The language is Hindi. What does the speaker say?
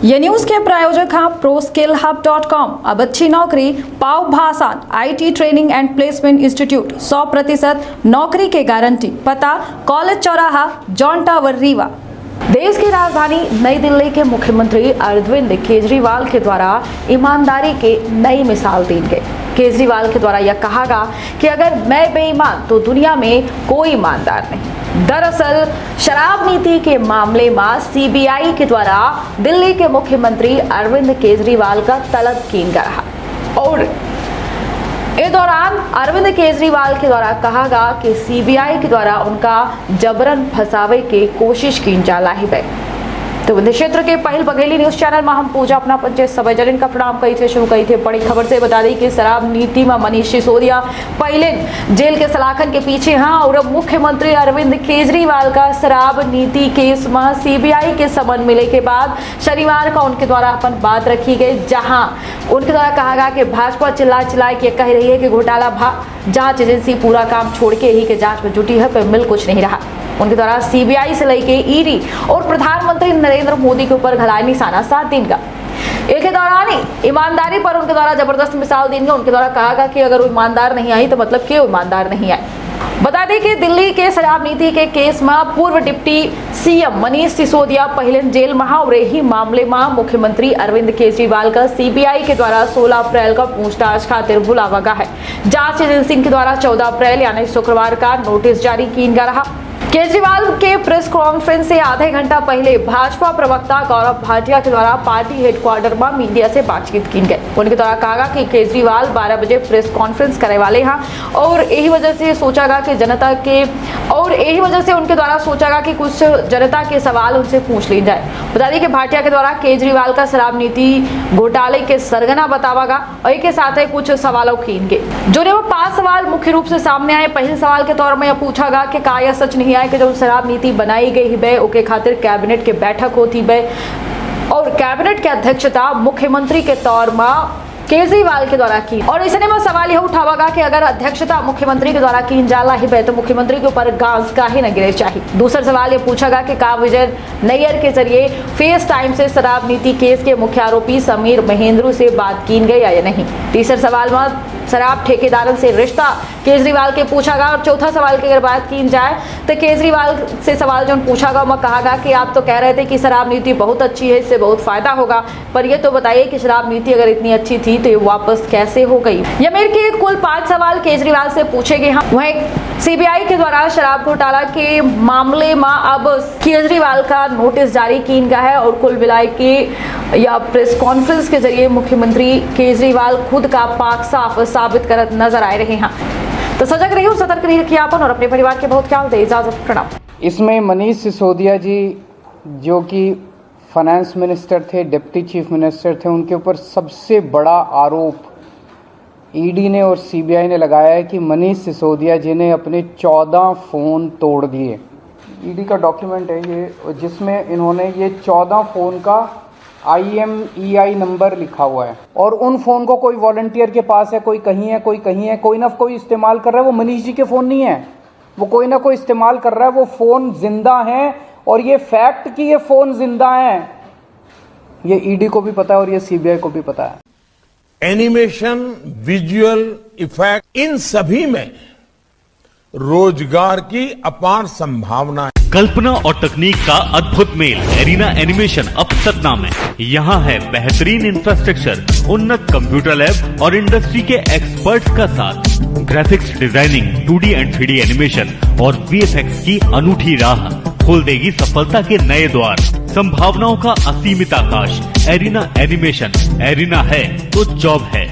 ये न्यूज के प्रायोजक हैं ProSkillHub.com। अब अच्छी नौकरी पाओ भाषण IT training and placement institute 100% नौकरी के गारंटी। पता कॉलेज चौराहा जॉन टावर रीवा। देश की राजधानी नई दिल्ली के मुख्यमंत्री अरविंद केजरीवाल के द्वारा ईमानदारी के नई मिसाल दी गई। केजरीवाल के द्वारा यह कहा गया कि अगर मैं बेईमान तो दुनिया में कोई ईमानदार नहीं। दरअसल शराब नीति के मामले में CBI के द्वारा दिल्ली के मुख्यमंत्री अरविंद केजरीवाल का तलब किया गया रहा और इस दौरान अरविंद केजरीवाल के द्वारा कहा गया कि CBI के द्वारा उनका जबरन फंसावे की कोशिश की जा रही है। तो विंध्य क्षेत्र के पहल बघेली न्यूज चैनल में हम पूजा अपना पंचायत सभा जलिन का प्रणाम कही थे शुरू कही थे। बड़ी खबर से बता दी कि शराब नीति में मनीष सिसोदिया पहले जेल के सलाखन के पीछे हैं और अब मुख्यमंत्री अरविंद केजरीवाल का शराब नीति केस में CBI के समन मिले के बाद शनिवार का उनके द्वारा अपन बात रखी गई, जहां उनके द्वारा कहा गया कि भाजपा चिल्ला के कह रही है कि घोटाला जांच एजेंसी पूरा काम छोड़ के ही के जांच में जुटी है, पर मिल कुछ नहीं रहा। उनके द्वारा CBI से लेके ED और प्रधानमंत्री नरेंद्र मोदी के ऊपर घलाए निशाना 7 दिन का। एक के दौरान ही ईमानदारी पर उनके द्वारा जबरदस्त मिसाल दी गई। उनके द्वारा कहा गया कि अगर वो ईमानदार नहीं आई तो मतलब क्यों ईमानदार नहीं आए। बता दें कि दिल्ली के शराब नीति के केस में पूर्व डिप्टी CM मनीष सिसोदिया पहले जेल में और यही मामले में मुख्यमंत्री अरविंद केजरीवाल का CBI के द्वारा 16 अप्रैल का पूछताछ खातिर बुलावा गया है। जांच एजेंसी के द्वारा 14 अप्रैल यानी शुक्रवार का नोटिस जारी किया गया रहा। केजरीवाल के प्रेस कॉन्फ्रेंस से आधे घंटा पहले भाजपा प्रवक्ता गौरव भाटिया के द्वारा पार्टी हेडक्वार्टर में मीडिया से बातचीत की गई। उनके द्वारा कहा गया कि केजरीवाल 12 बजे प्रेस कॉन्फ्रेंस करने वाले हैं और यही वजह से सोचा गया कि उनके द्वारा सोचा गया कि कुछ जनता के सवाल उनसे पूछ ली जाए। बता दें कि भाटिया के द्वारा केजरीवाल का शराब नीति घोटाले के सरगना बतावा गया और एक साथ ही कुछ सवालों खींच गए। जो 5 सवाल मुख्य रूप से सामने आए। पहले सवाल के तौर में यह पूछा गया कि क्या यह सच नहीं कि जो शराब नीति बनाई गई है उसके खातिर कैबिनेट के बैठक होती है और कैबिनेट की अध्यक्षता मुख्यमंत्री के तौर में केजरीवाल के द्वारा की। और इसने में सवाल यह उठावा गया कि अगर अध्यक्षता मुख्यमंत्री के द्वारा की जाला ही है तो मुख्यमंत्री के ऊपर गाज का ही न गिरे चाहिए। दूसरा सवाल यह पूछा गया कि का विजय नैयर के जरिए फेस टाइम से शराब नीति केस के मुख्य आरोपी समीर महेंद्रू से बात की गई या नहीं। तीसरा सवाल में शराब ठेकेदारों से रिश्ता केजरीवाल के पूछा गया और चौथा सवाल की अगर बात की जाए तो केजरीवाल से सवाल जो पूछा गया मैं कहा गया कि आप तो कह रहे थे कि शराब नीति बहुत अच्छी है, इससे बहुत फायदा होगा, पर ये तो बताइए कि शराब नीति अगर इतनी अच्छी थी तो ये वापस कैसे हो गई। ये मेरे के कुल 5 सवाल केजरीवाल से पूछे गए हैं। वहीं CBI के द्वारा शराब घोटाला के मामले में अब केजरीवाल का नोटिस जारी किया गया है और कुल मिलाए के या प्रेस कॉन्फ्रेंस के जरिए मुख्यमंत्री केजरीवाल खुद का पाक साफ साबित कर नजर आ रहे हैं। तो सजग रहिए और सतर्क रहिए अपन और अपने परिवार के बहुत ख्याल दे। इजाजत, प्रणाम। इसमें मनीष सिसोदिया जी जो कि फाइनेंस मिनिस्टर थे, डिप्टी चीफ मिनिस्टर थे, उनके ऊपर सबसे बड़ा आरोप ED ने और CBI ने लगाया है कि मनीष सिसोदिया जी ने अपने 14 फ़ोन तोड़ दिए। ED का डॉक्यूमेंट है ये, जिसमें इन्होंने ये 14 फ़ोन का IMEI नंबर लिखा हुआ है और उन फ़ोन को कोई वॉलंटियर के पास है, कोई कहीं है, कोई ना कोई इस्तेमाल कर रहा है। वो मनीष जी के फ़ोन नहीं है, वो कोई ना कोई इस्तेमाल कर रहा है। वो फ़ोन जिंदा हैं और ये फैक्ट कि ये फ़ोन जिंदा हैं ये ED को भी पता है और ये CBI को भी पता है। एनिमेशन, विजुअल इफेक्ट, इन सभी में रोजगार की अपार संभावना है। कल्पना और तकनीक का अद्भुत मेल एरिना एनिमेशन अब सतना में। यहाँ है बेहतरीन इंफ्रास्ट्रक्चर, उन्नत कंप्यूटर लैब और इंडस्ट्री के एक्सपर्ट्स का साथ। Graphics designing, 2D and 3D animation और VFX की अनूठी राह खोल देगी सफलता के नए द्वार। संभावनाओं का असीमित आकाश। एरिना एनिमेशन, एरिना है तो जॉब है।